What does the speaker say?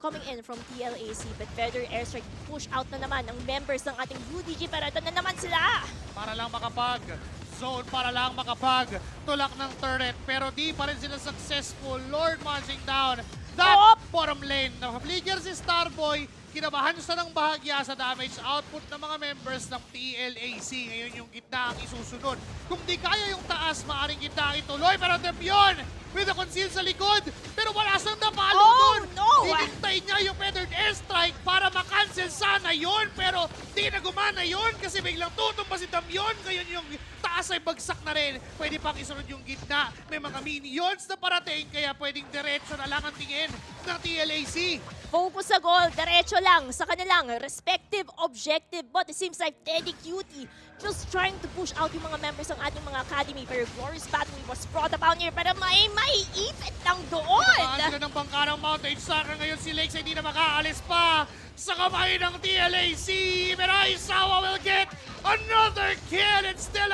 coming in from TLAC. But Feather Airstrike push out na naman ang members ng ating UDG, pero ito na naman sila. Para lang makapag-zone, para lang makapag-tulak ng turret. Pero di pa rin sila successful. Lord munching down that bottom lane. Nakafligger si Starboy. Kinabahan siya ng bahagya sa damage output ng mga members ng TLAC. Ngayon yung gitna ang isusunod. Kung di kaya yung taas, maaring gitna ang ituloy. Pero Dempion with a conceal sa likod. Pero wala siyang napalo doon. No! Hinintay niya yung feathered airstrike para makancel sana yun. Pero di na gumana yun kasi biglang tutumba si Dampion. Ngayon yung taas ay bagsak na rin. Pwede pang isunod yung gitna. May mga minions na parating kaya pwedeng diretso na lang ang tingin ng TLAC. Focus sa goal, diretso lang sa kanilang respective objective. But it seems like Teddy Cutie just trying to push out yung mga members ng ating mga academy. Pero Glorious Battery was brought upon here para may ipit lang doon. Nakaan sila ng bangka ng Mountain Stalker. Ngayon si Lakes hindi na makaalis pa sa kamay ng TLAC. Pero Aizawa will get another kill and still